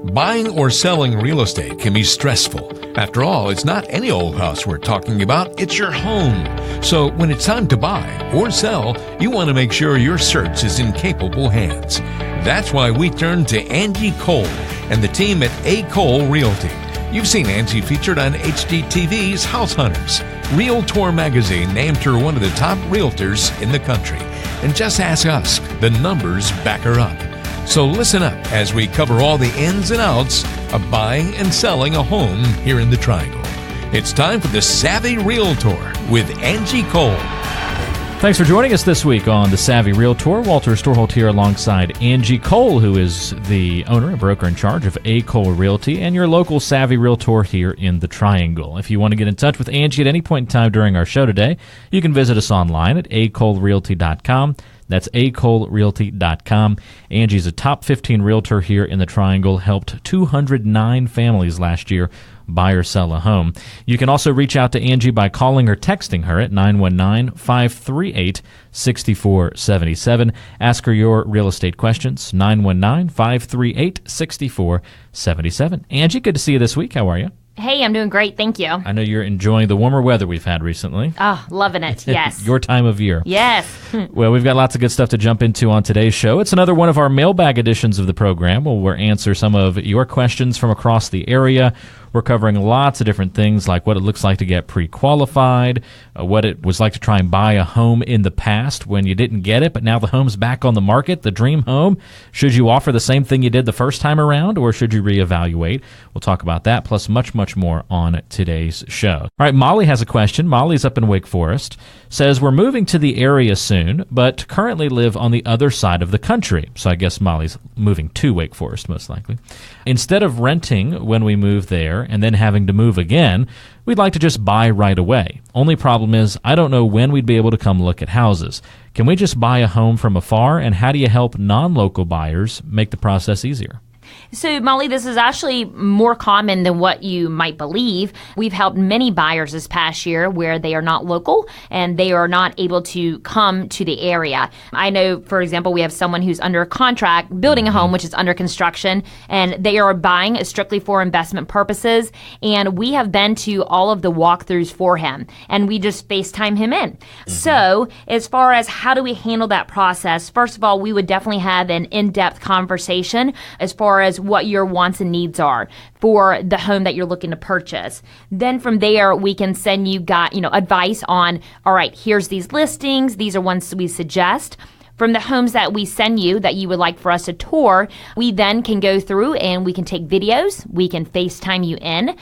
Buying or selling real estate can be stressful. After all, it's not any old house we're talking about, it's your home. So when it's time to buy or sell, you want to make sure your search is in capable hands. That's why we turn to Angie Cole and the team at A. Cole Realty. You've seen Angie featured on HGTV's House Hunters. Realtor magazine named her one of the top realtors in the country. And just ask us, the numbers back her up. So listen up as we cover all the ins and outs of buying and selling a home here in the Triangle. It's time for the Savvy Realtor with Angie Cole. Thanks for joining us this week on the Savvy Realtor. Walter Storholt here alongside Angie Cole, who is the owner and broker in charge of A. Cole Realty and your local Savvy Realtor here in the Triangle. If you want to get in touch with Angie at any point in time during our show today, you can visit us online at acolerealty.com. That's acolerealty.com. Angie's a top 15 realtor here in the Triangle, helped 209 families last year buy or sell a home. You can also reach out to Angie by calling or texting her at 919-538-6477. Ask her your real estate questions, 919-538-6477. Angie, good to see you this week. How are you? Hey, I'm doing great. Thank you. I know you're enjoying the warmer weather we've had recently. Oh, loving it. Yes. Your time of year. Yes. Well, we've got lots of good stuff to jump into on today's show. It's another one of our mailbag editions of the program where we'll answer some of your questions from across the area. We're covering lots of different things like what it looks like to get pre-qualified, what it was like to try and buy a home in the past when you didn't get it, but now the home's back on the market, the dream home. Should you offer the same thing you did the first time around, or should you reevaluate? We'll talk about that, plus much, much more on today's show. All right, Molly has a question. Molly's up in Wake Forest. Says, we're moving to the area soon, but currently live on the other side of the country. So I guess Molly's moving to Wake Forest, most likely. Instead of renting when we move there and then having to move again, we'd like to just buy right away. Only problem is, I don't know when we'd be able to come look at houses. Can we just buy a home from afar, and how do you help non-local buyers make the process easier? So, Molly, this is actually more common than what you might believe. We've helped many buyers this past year where they are not local and they are not able to come to the area. I know, for example, we have someone who's under contract building a home, which is under construction, and they are buying strictly for investment purposes. And we have been to all of the walkthroughs for him, and we just FaceTime him in. So, as far as how do we handle that process, first of all, we would definitely have an in-depth conversation as far as what your wants and needs are for the home that you're looking to purchase. Then from there, we can send you advice on, all right, here's these listings. These are ones we suggest. From the homes that we send you that you would like for us to tour, we then can go through and we can take videos. We can FaceTime you in.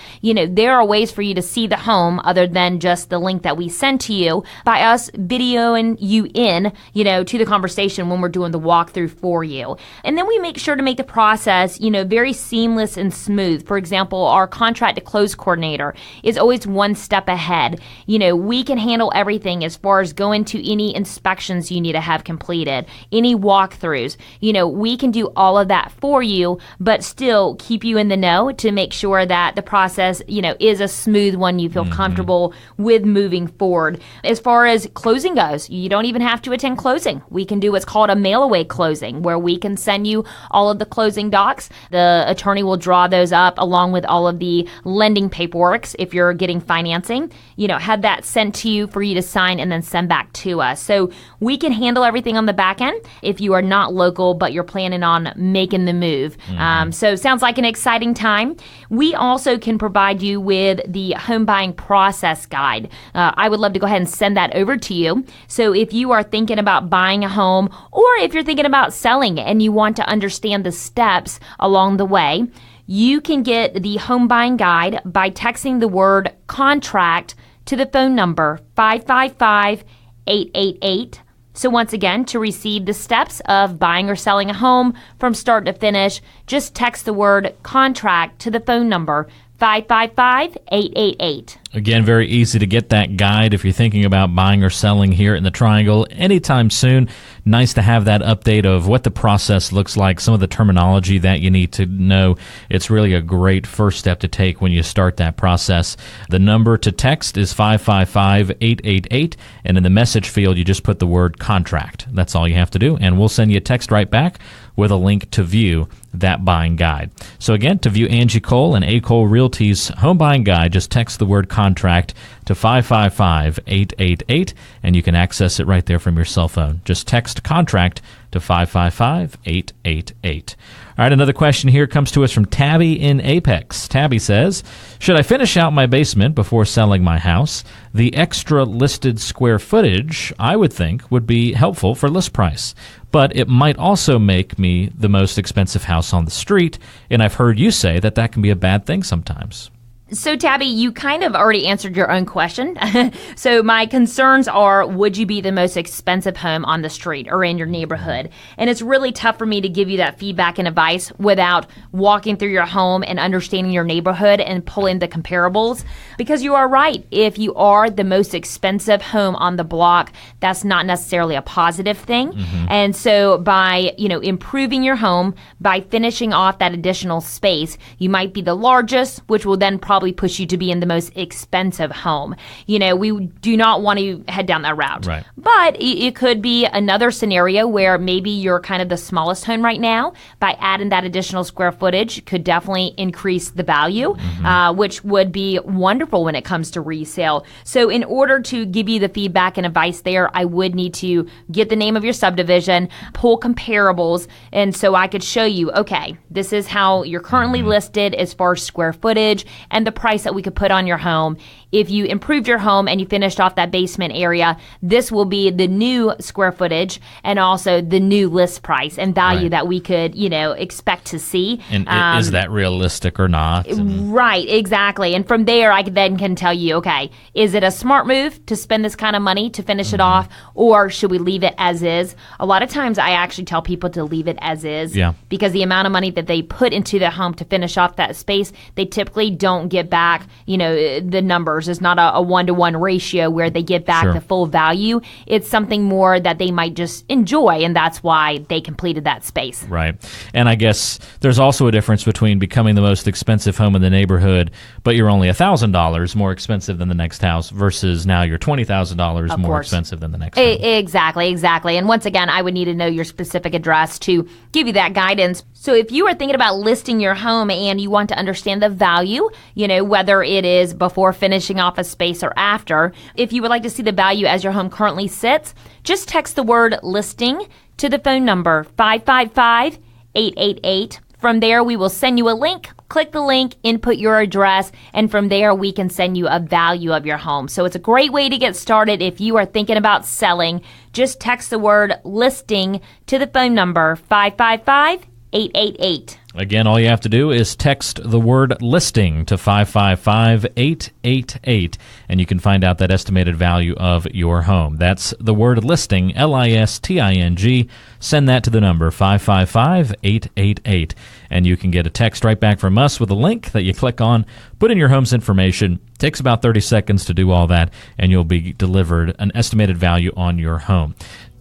There are ways for you to see the home other than just the link that we send to you by us videoing you in, to the conversation when we're doing the walkthrough for you. And then we make sure to make the process, very seamless and smooth. For example, our contract to close coordinator is always one step ahead. We can handle everything as far as going to any inspections you need to have completed. Any walkthroughs, we can do all of that for you, but still keep you in the know to make sure that the process, is a smooth one you feel comfortable with moving forward. As far as closing goes, you don't even have to attend closing. We can do what's called a mail-away closing, where we can send you all of the closing docs. The attorney will draw those up along with all of the lending paperwork if you're getting financing. Have that sent to you for you to sign and then send back to us. So we can handle everything on the back end if you are not local but you're planning on making the move. So sounds like an exciting time. We also can provide you with the home buying process guide. I would love to go ahead and send that over to you. So if you are thinking about buying a home, or if you're thinking about selling and you want to understand the steps along the way, you can get the home buying guide by texting the word contract to the phone number 555-888. So once again, to receive the steps of buying or selling a home from start to finish, just text the word contract to the phone number 555-888. Again, very easy to get that guide if you're thinking about buying or selling here in the Triangle anytime soon. Nice to have that update of what the process looks like, some of the terminology that you need to know. It's really a great first step to take when you start that process. The number to text is 555-888, and in the message field, you just put the word contract. That's all you have to do, and we'll send you a text right back with a link to view that buying guide. So again, to view Angie Cole and A. Cole Realty's home buying guide, just text the word contract to 555-888, and you can access it right there from your cell phone. Just text contract to 555-888. All right, another question here comes to us from Tabby in Apex. Tabby says, should I finish out my basement before selling my house? The extra listed square footage, I would think, would be helpful for list price. But it might also make me the most expensive house on the street, and I've heard you say that that can be a bad thing sometimes. So, Tabby, you kind of already answered your own question. So my concerns are, would you be the most expensive home on the street or in your neighborhood? And it's really tough for me to give you that feedback and advice without walking through your home and understanding your neighborhood and pulling the comparables. Because you are right. If you are the most expensive home on the block, that's not necessarily a positive thing. Mm-hmm. And so by, improving your home, by finishing off that additional space, you might be the largest, which will then probably push you to be in the most expensive home. We do not want to head down that route. Right. But it could be another scenario where maybe you're kind of the smallest home right now. By adding that additional square footage could definitely increase the value, which would be wonderful when it comes to resale. So in order to give you the feedback and advice there, I would need to get the name of your subdivision, pull comparables, and so I could show you, okay, this is how you're currently listed as far as square footage and the price that we could put on your home. If you improved your home and you finished off that basement area, this will be the new square footage and also the new list price and value that we could, expect to see. And is that realistic or not? Right, exactly. And from there, I then can tell you, okay, is it a smart move to spend this kind of money to finish it off, or should we leave it as is? A lot of times I actually tell people to leave it as is because the amount of money that they put into their home to finish off that space, they typically don't get back, the numbers. It's not a one-to-one ratio where they get back the full value. It's something more that they might just enjoy, and that's why they completed that space. Right. And I guess there's also a difference between becoming the most expensive home in the neighborhood, but you're only $1,000 more expensive than the next house versus now you're $20,000 more expensive than the next home. Exactly. And once again, I would need to know your specific address to give you that guidance. So if you are thinking about listing your home and you want to understand the value, whether it is before finishing off a space or after, if you would like to see the value as your home currently sits, just text the word listing to the phone number 555-888. From there, we will send you a link. Click the link, input your address, and from there, we can send you a value of your home. So it's a great way to get started if you are thinking about selling. Just text the word listing to the phone number 555-888. Again, all you have to do is text the word listing to 555-888, and you can find out that estimated value of your home. That's the word listing, LISTING. Send that to the number 555-888, and you can get a text right back from us with a link that you click on, put in your home's information. Takes about 30 seconds to do all that, and you'll be delivered an estimated value on your home.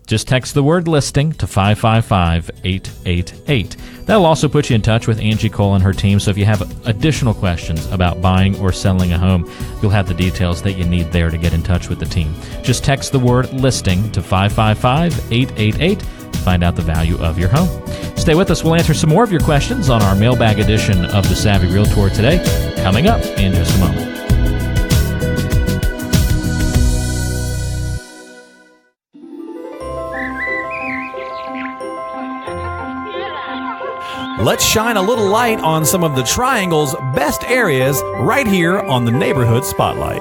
Just text the word listing to 555-888. That'll also put you in touch with Angie Cole and her team, so if you have additional questions about buying or selling a home, you'll have the details that you need there to get in touch with the team. Just text the word listing to 555-888 to find out the value of your home. Stay with us. We'll answer some more of your questions on our mailbag edition of The Savvy Realtor today, coming up in just a moment. Let's shine a little light on some of the Triangle's best areas right here on the Neighborhood Spotlight.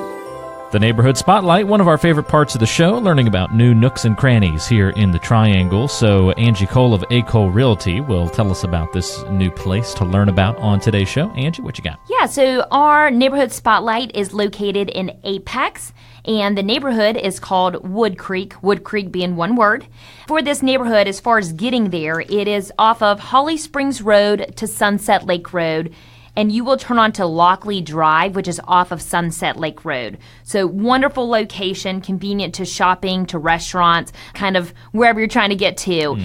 The Neighborhood Spotlight, one of our favorite parts of the show, learning about new nooks and crannies here in the Triangle. So Angie Cole of A. Cole Realty will tell us about this new place to learn about on today's show. Angie, what you got? Yeah, so our Neighborhood Spotlight is located in Apex, and the neighborhood is called Wood Creek being one word. For this neighborhood, as far as getting there, it is off of Holly Springs Road to Sunset Lake Road. and you will turn onto Lockley Drive, which is off of Sunset Lake Road. So wonderful location, convenient to shopping, to restaurants, kind of wherever you're trying to get to.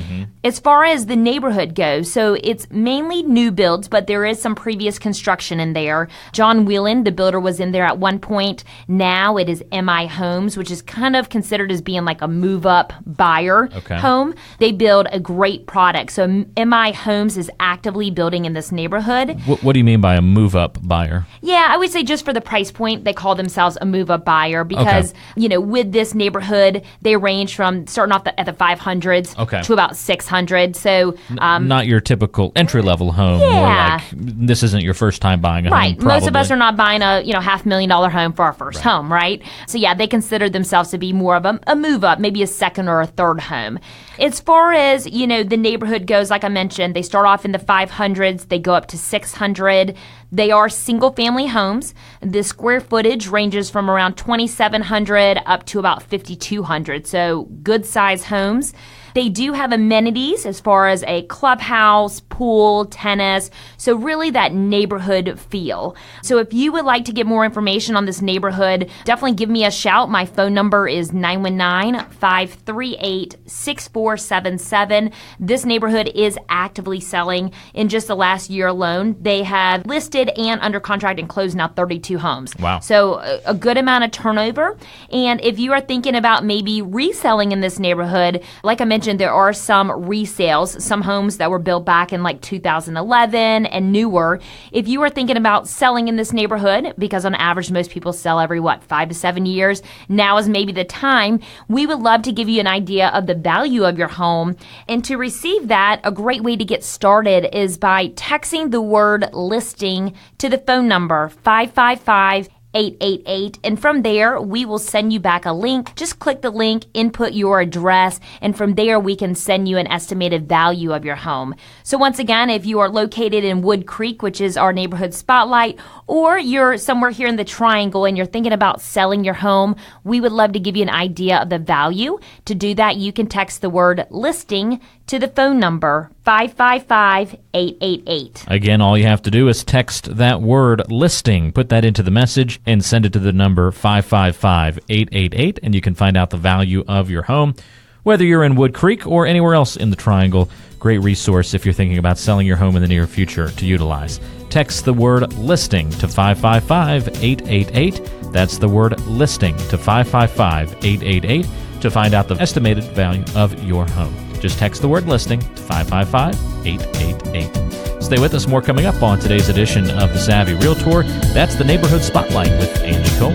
As far as the neighborhood goes, so it's mainly new builds, but there is some previous construction in there. John Whelan, the builder, was in there at one point. Now it is MI Homes, which is kind of considered as being like a move-up buyer home. They build a great product. So MI Homes is actively building in this neighborhood. What do you mean by a move-up buyer? Yeah, I would say just for the price point, they call themselves a move-up buyer because, with this neighborhood, they range from starting off at the 500s to about 600. So not your typical entry-level home. More like this isn't your first time buying a home. Right. Most of us are not buying a $500,000 home for our first home, right? So yeah, they consider themselves to be more of a move-up, maybe a second or a third home. As far as, the neighborhood goes, like I mentioned, they start off in the 500s, they go up to 600. They are single-family homes. The square footage ranges from around 2,700 up to about 5,200, so good-sized homes. They do have amenities as far as a clubhouse, pool, tennis, so really that neighborhood feel. So if you would like to get more information on this neighborhood, definitely give me a shout. My phone number is 919-538-6477. This neighborhood is actively selling. In just the last year alone, they have listed and under contract and closed now 32 homes. Wow. So a good amount of turnover. And if you are thinking about maybe reselling in this neighborhood, like I mentioned, there are some resales, some homes that were built back in like 2011 and newer. If you are thinking about selling in this neighborhood, because on average most people sell every 5 to 7 years, now is maybe the time. We would love to give you an idea of the value of your home. And to receive that, a great way to get started is by texting the word listing to the phone number 555-888, and from there we will send you back a link. Just click the link, input your address, and from there we can send you an estimated value of your home. So once again, if you are located in Wood Creek, which is our neighborhood spotlight, or you're somewhere here in the Triangle and you're thinking about selling your home, we would love to give you an idea of the value. To do that, you can text the word listing to the phone number 555-888. Again, all you have to do is text that word listing, put that into the message, and send it to the number 555-888, and you can find out the value of your home. Whether you're in Wood Creek or anywhere else in the Triangle, great resource if you're thinking about selling your home in the near future to utilize. Text the word listing to 555-888. That's the word listing to 555-888 to find out the estimated value of your home. Just text the word listing to 555-888. Stay with us. More coming up on today's edition of The Savvy Realtor. That's the Neighborhood Spotlight with Angie Cole.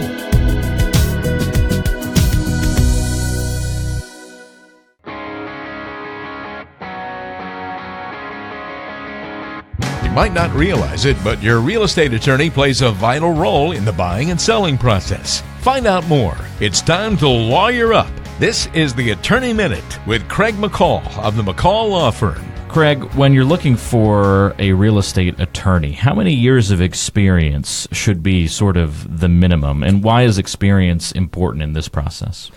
You might not realize it, but your real estate attorney plays a vital role in the buying and selling process. Find out more. It's time to lawyer up. This is the Attorney Minute with Craig McCall of the McCall Law Firm. Craig, when you're looking for a real estate attorney, how many years of experience should be sort of the minimum, and why is experience important in this process?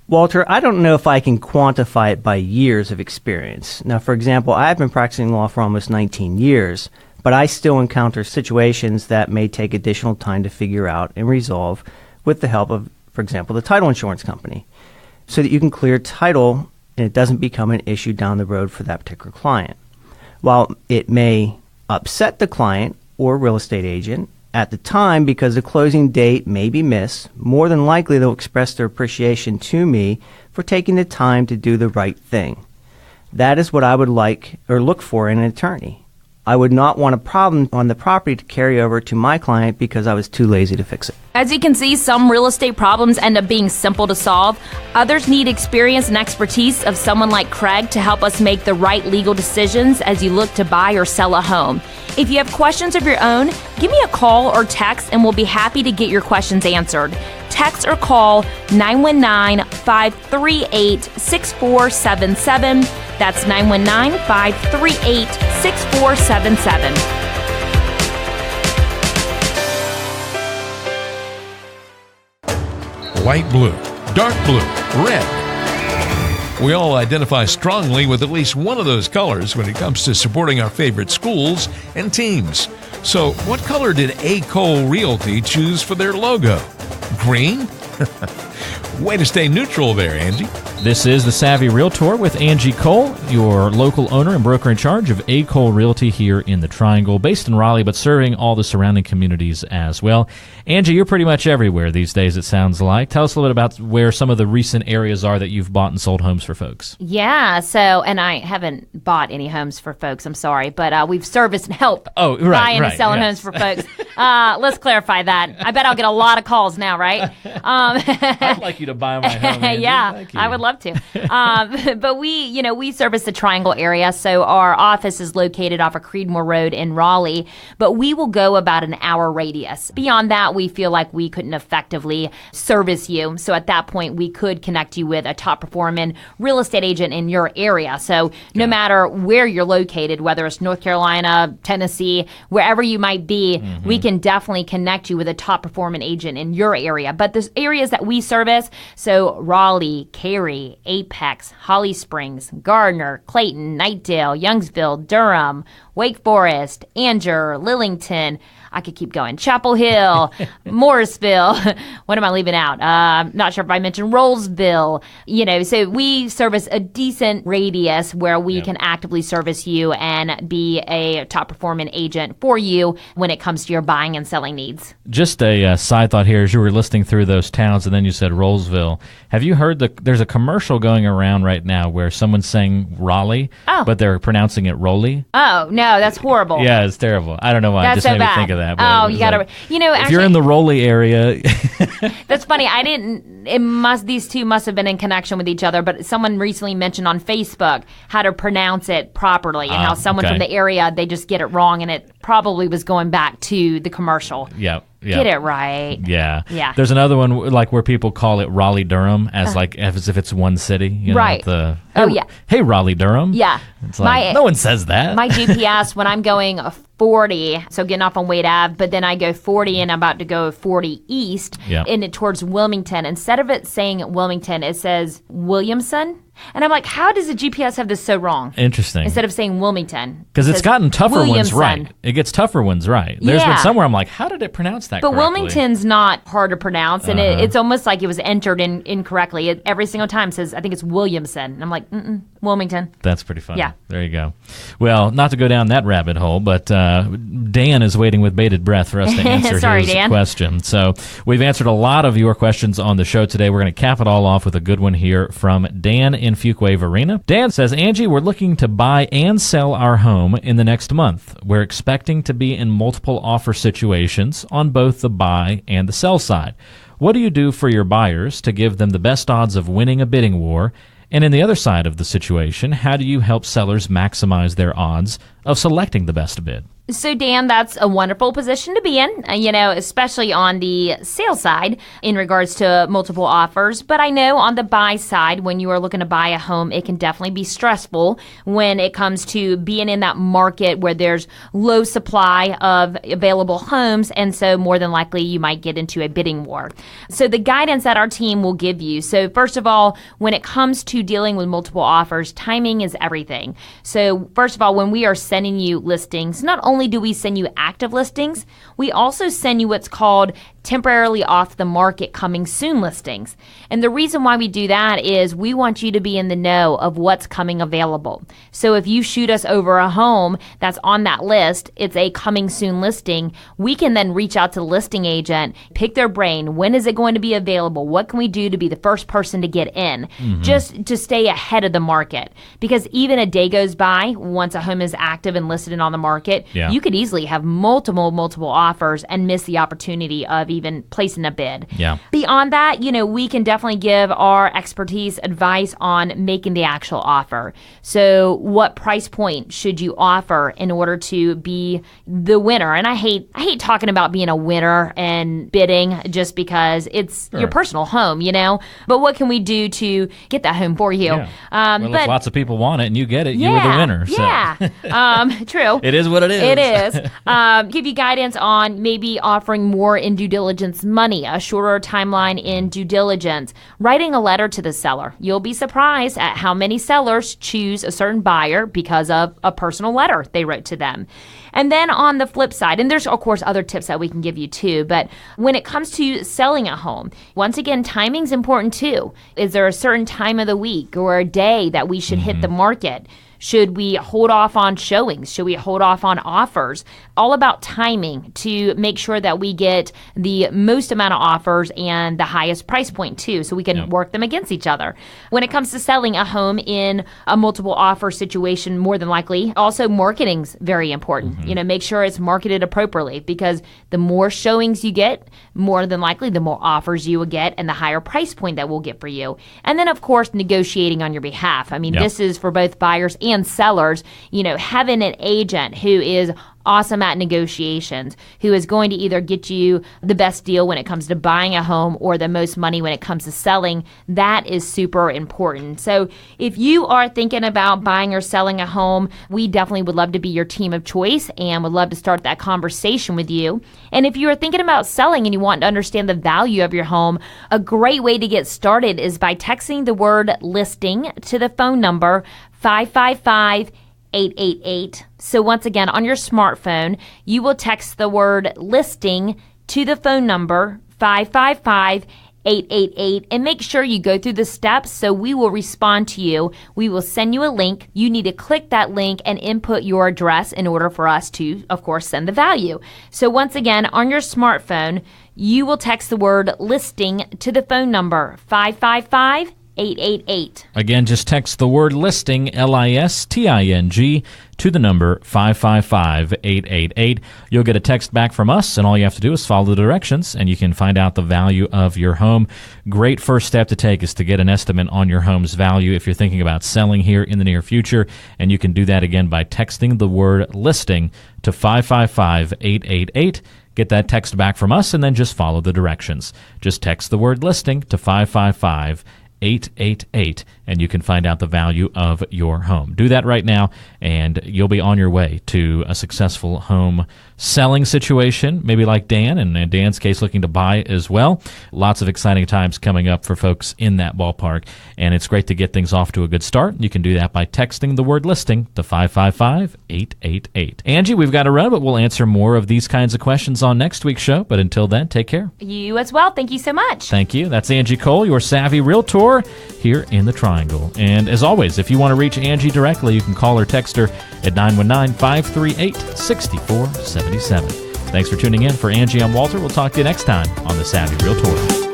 Walter, I don't know if I can quantify it by years of experience. Now, for example, I've been practicing law for almost 19 years, but I still encounter situations that may take additional time to figure out and resolve with the help of, for example, the title insurance company, so that you can clear title and it doesn't become an issue down the road for that particular client. While it may upset the client or real estate agent at the time because the closing date may be missed, more than likely they'll express their appreciation to me for taking the time to do the right thing. That is what I would like or look for in an attorney. I would not want a problem on the property to carry over to my client because I was too lazy to fix it. As you can see, some real estate problems end up being simple to solve. Others need experience and expertise of someone like Craig to help us make the right legal decisions as you look to buy or sell a home. If you have questions of your own, give me a call or text and we'll be happy to get your questions answered. Text or call 919-538-6477. That's 919-538-6477. Light blue, dark blue, red. We all identify strongly with at least one of those colors when it comes to supporting our favorite schools and teams. So, what color did A. Cole Realty choose for their logo? Green? Way to stay neutral there, Angie. This is The Savvy Realtor with Angie Cole, your local owner and broker in charge of A. Cole Realty here in the Triangle, based in Raleigh, but serving all the surrounding communities as well. Angie, you're pretty much everywhere these days, it sounds like. Tell us a little bit about where some of the recent areas are that you've bought and sold homes for folks. Yeah, so, and I haven't bought any homes for folks, I'm sorry, but we've serviced and helped buying and selling homes for folks. Let's clarify that. I bet I'll get a lot of calls now, right? I'd like you to buy my home, Angie. Yeah, I would love to. But we service the Triangle area, so our office is located off of Creedmoor Road in Raleigh, but we will go about an hour radius. Beyond that, we feel like we couldn't effectively service you. So at that point, we could connect you with a top performing real estate agent in your area. So no matter where you're located, whether it's North Carolina, Tennessee, wherever you might be, we can definitely connect you with a top performing agent in your area. But the areas that we service, so Raleigh, Cary, Apex, Holly Springs, Gardner, Clayton, Knightdale, Youngsville, Durham, Wake Forest, Anger, Lillington. I could keep going. Chapel Hill, Morrisville. What am I leaving out? Not sure if I mentioned Rollsville. So we service a decent radius where we can actively service you and be a top performing agent for you when it comes to your buying and selling needs. Just a side thought here, as you were listing through those towns and then you said Rollsville. Have you heard there's a commercial going around right now where someone's saying Raleigh, but they're pronouncing it Rolly? Oh, no, that's horrible. Yeah, it's terrible. I don't know why. That's it just so made bad. me think of that. Oh, you gotta, actually, if you're in the Raleigh area. That's funny. These two must have been in connection with each other, but someone recently mentioned on Facebook how to pronounce it properly and how someone from the area, they just get it wrong, and it probably was going back to the commercial. Yeah. Get it right. Yeah. Yeah. There's another one like where people call it Raleigh Durham as if it's one city. Right. Hey, Raleigh Durham. Yeah. It's like, no one says that. My GPS, when I'm going 40, so getting off on Wade Ave, but then I go 40 and I'm about to go 40 east and towards Wilmington. Instead of it saying Wilmington, it says Williamson. And I'm like, how does the GPS have this so wrong? Interesting. Instead of saying Wilmington. Because it's gotten tougher Williamson. ones right. It gets tougher ones right. There's been somewhere I'm like, how did it pronounce that But correctly? Wilmington's not hard to pronounce, and it's almost like it was entered incorrectly. Every single time says, I think it's Williamson. And I'm like, Wilmington. That's pretty funny. Yeah. There you go. Well, not to go down that rabbit hole, but Dan is waiting with bated breath for us to answer Sorry, his Dan. question. So we've answered a lot of your questions on the show today. We're going to cap it all off with a good one here from Dan in Fuquay Varina. Dan says, Angie, we're looking to buy and sell our home in the next month. We're expecting to be in multiple offer situations on both the buy and the sell side. What do you do for your buyers to give them the best odds of winning a bidding war? And in the other side of the situation, how do you help sellers maximize their odds of selecting the best bid? So, Dan, that's a wonderful position to be in, especially on the sales side in regards to multiple offers. But I know on the buy side, when you are looking to buy a home, it can definitely be stressful when it comes to being in that market where there's low supply of available homes. And so more than likely, you might get into a bidding war. So the guidance that our team will give you. So first of all, when it comes to dealing with multiple offers, timing is everything. So first of all, when we are sending you listings, not only do we send you active listings, we also send you what's called temporarily off the market coming soon listings. And the reason why we do that is we want you to be in the know of what's coming available. So if you shoot us over a home that's on that list, it's a coming soon listing, we can then reach out to the listing agent, pick their brain. When is it going to be available? What can we do to be the first person to get in? Just to stay ahead of the market. Because even a day goes by, once a home is active and listed and on the market, you could easily have multiple offers and miss the opportunity of even placing a bid. Beyond that, we can definitely give our expertise advice on making the actual offer. So what price point should you offer in order to be the winner? And I hate talking about being a winner and bidding just because it's your personal home, But what can we do to get that home for you? Well, if lots of people want it and you get it, you were the winner. So. True. It is what it is. It is. Give you guidance on maybe offering more in due diligence diligence money, a shorter timeline in due diligence, writing a letter to the seller. You'll be surprised at how many sellers choose a certain buyer because of a personal letter they wrote to them. And then on the flip side, and there's of course other tips that we can give you too, but when it comes to selling a home, once again, timing's important too. Is there a certain time of the week or a day that we should hit the market? Should we hold off on showings? Should we hold off on offers? All about timing to make sure that we get the most amount of offers and the highest price point too, so we can work them against each other. When it comes to selling a home in a multiple offer situation, more than likely, also marketing's very important. Make sure it's marketed appropriately, because the more showings you get, more than likely, the more offers you will get and the higher price point that we'll get for you. And then, of course, negotiating on your behalf. I mean, this is for both buyers and sellers, having an agent who is awesome at negotiations, who is going to either get you the best deal when it comes to buying a home or the most money when it comes to selling. That is super important. So if you are thinking about buying or selling a home, we definitely would love to be your team of choice and would love to start that conversation with you. And if you are thinking about selling and you want to understand the value of your home, a great way to get started is by texting the word listing to the phone number 555-888. So once again, on your smartphone, you will text the word listing to the phone number 555-888 and make sure you go through the steps so we will respond to you. We will send you a link. You need to click that link and input your address in order for us to, of course, send the value. So once again, on your smartphone, you will text the word listing to the phone number 555-888. Again, just text the word listing, LISTING, to the number 555-888. You'll get a text back from us, and all you have to do is follow the directions, and you can find out the value of your home. Great first step to take is to get an estimate on your home's value if you're thinking about selling here in the near future, and you can do that again by texting the word listing to 555-888. Get that text back from us, and then just follow the directions. Just text the word listing to 555-888, and you can find out the value of your home. Do that right now, and you'll be on your way to a successful home selling situation, maybe like Dan, and in Dan's case, looking to buy as well. Lots of exciting times coming up for folks in that ballpark, and it's great to get things off to a good start. You can do that by texting the word listing to 555-888. Angie, we've got to run, but we'll answer more of these kinds of questions on next week's show. But until then, take care. You as well. Thank you so much. Thank you. That's Angie Cole, your savvy realtor here in the Triangle. And as always, if you want to reach Angie directly, you can call or text her at 919-538-6477. Thanks for tuning in. For Angie, I'm Walter. We'll talk to you next time on The Savvy Realtor.